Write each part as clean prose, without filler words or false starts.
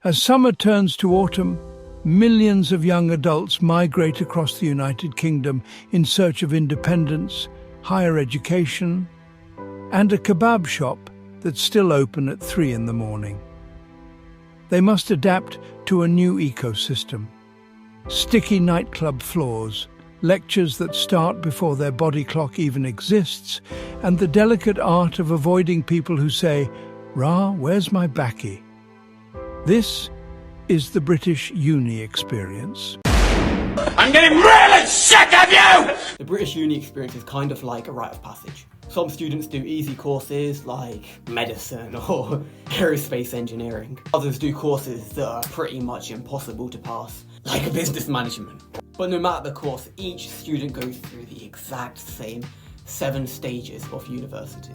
As summer turns to autumn, millions of young adults migrate across the United Kingdom in search of independence, higher education, and a kebab shop that's still open at 3 in the morning. They must adapt to a new ecosystem. Sticky nightclub floors, lectures that start before their body clock even exists, and the delicate art of avoiding people who say, "Ra, where's my baccy?" This is the British Uni Experience. I'm getting really sick of you! The British Uni Experience is kind of like a rite of passage. Some students do easy courses like medicine or aerospace engineering. Others do courses that are pretty much impossible to pass, like business management. But no matter the course, each student goes through the exact same 7 stages of university.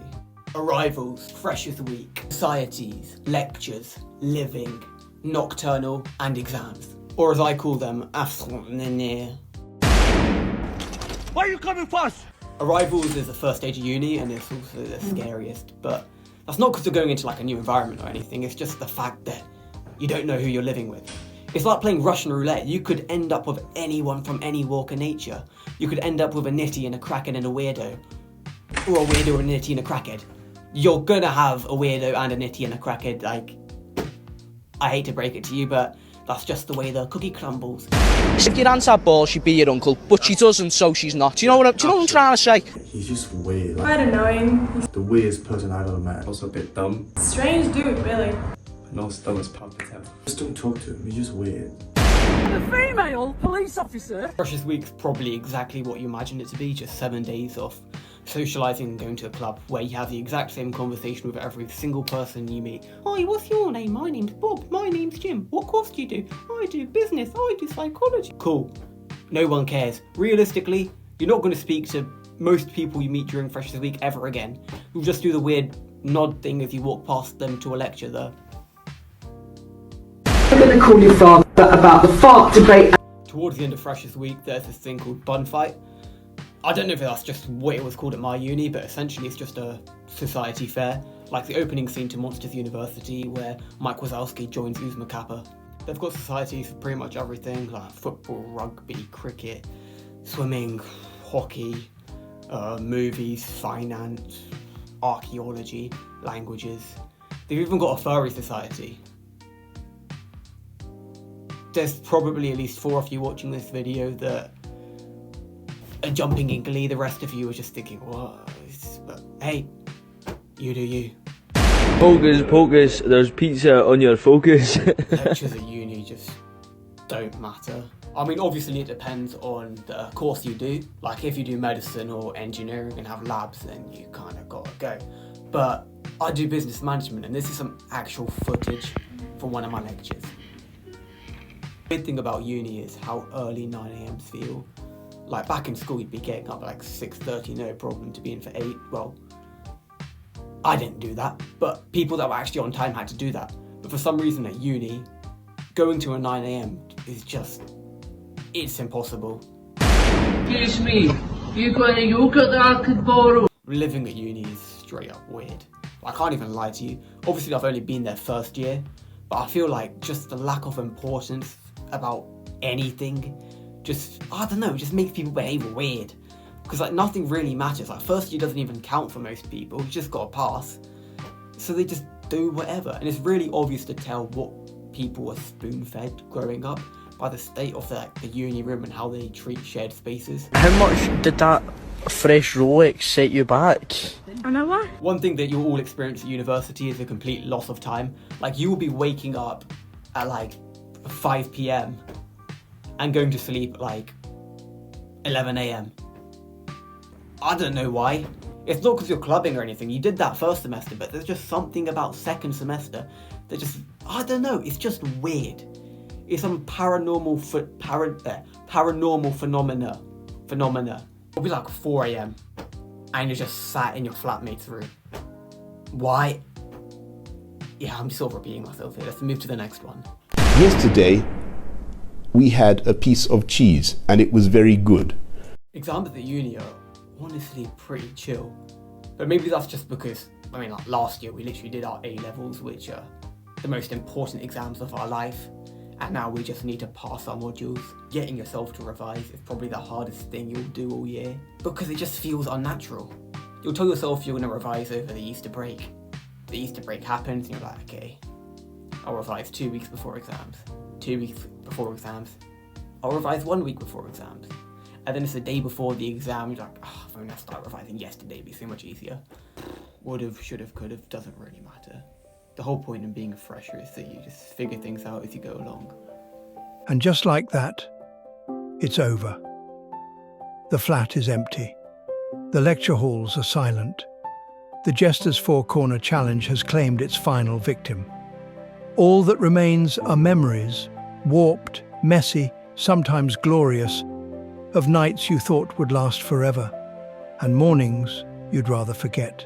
Arrivals, Freshers Week, societies, lectures, living, Nocturnal, and exams. Or as I call them, afternoon. Why are you coming first? Arrivals is the first stage of uni and it's also the scariest, but that's not because you're going into like a new environment or anything, it's just the fact that you don't know who you're living with. It's like playing Russian roulette. You could end up with anyone from any walk of nature. You could end up with a nitty and a crackhead and a weirdo. Or a weirdo and a nitty and a crackhead. You're gonna have a weirdo and a nitty and a crackhead, like, I hate to break it to you, but that's just the way the cookie crumbles. If your aunt had balls, she'd be your uncle, but she doesn't, so she's not. Do you know what I'm trying to say? He's just weird. I don't know him. He's the weirdest person I've ever met. Also a bit dumb. Strange dude, really. And also dumb as palpitant. Just don't talk to him, he's just weird. A female police officer? Freshers Week's probably exactly what you imagine it to be, just 7 days of socialising and going to a club where you have the exact same conversation with every single person you meet. Hi, what's your name? My name's Bob. My name's Jim. What course do you do? I do business. I do psychology. Cool. No one cares. Realistically, you're not going to speak to most people you meet during Freshers Week ever again. You'll just do the weird nod thing as you walk past them to a lecture though. I'm going to call your father about the fart debate. Towards the end of Freshers Week, there's this thing called bun fight. I don't know if that's just what it was called at my uni, but essentially it's just a society fair, like the opening scene to Monsters University where Mike Wazowski joins Uzma Kappa. They've got societies for pretty much everything, like football, rugby, cricket, swimming, hockey, movies, finance, archaeology, languages. They've even got a furry society. There's probably at least 4 of you watching this video that are jumping in glee. The rest of you are just thinking, what? But hey, you do you. Focus, there's pizza on your focus. Lectures at uni just don't matter. I mean, obviously it depends on the course you do. Like if you do medicine or engineering and have labs, then you kind of gotta go. But I do business management and this is some actual footage from one of my lectures. The good thing about uni is how early 9 a.m.s feel. Like back in school you'd be getting up at like 6:30, no problem, to be in for 8. Well, I didn't do that, but people that were actually on time had to do that. But for some reason at uni, going to a 9 a.m. is just, it's impossible. Excuse me, you got any yogurt that I could borrow? Living at uni is straight up weird. I can't even lie to you. Obviously I've only been there first year, but I feel like just the lack of importance about anything, just, I don't know, just makes people behave weird. Because like nothing really matters. Like first year doesn't even count for most people. You just got to pass. So they just do whatever. And it's really obvious to tell what people are spoon-fed growing up by the state of the uni room and how they treat shared spaces. How much did that fresh Rolex set you back? An hour? One thing that you'll all experience at university is a complete loss of time. Like you will be waking up at like 5 p.m. and going to sleep at like 11 a.m. I don't know why. It's not because you're clubbing or anything. You did that first semester, but there's just something about second semester that just, I don't know, it's just weird. It's some paranormal phenomena. It'll be like 4 a.m. and you're just sat in your flatmate's room. Why? Yeah, I'm sort of repeating myself here. Let's move to the next one. Yesterday, we had a piece of cheese and it was very good. Exams at uni are honestly pretty chill. But maybe that's just because, I mean, like last year we literally did our A-levels, which are the most important exams of our life, and now we just need to pass our modules. Getting yourself to revise is probably the hardest thing you'll do all year, because it just feels unnatural. You'll tell yourself you're going to revise over the Easter break. The Easter break happens and you're like, okay, I'll revise 2 weeks before exams. 2 weeks before exams. I'll revise 1 week before exams. And then it's the day before the exam, you're like, oh, if only I start revising yesterday, it'd be so much easier. Would've, should've, could've, doesn't really matter. The whole point in being a fresher is that you just figure things out as you go along. And just like that, it's over. The flat is empty. The lecture halls are silent. The Jester's Four-Corner Challenge has claimed its final victim. All that remains are memories, warped, messy, sometimes glorious, of nights you thought would last forever, and mornings you'd rather forget.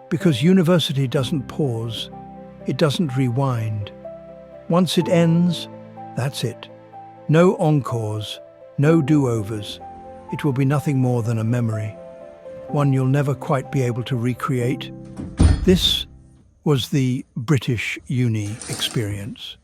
Because university doesn't pause, it doesn't rewind. Once it ends, that's it. No encores, no do-overs. It will be nothing more than a memory, one you'll never quite be able to recreate. This was the British Uni Experience.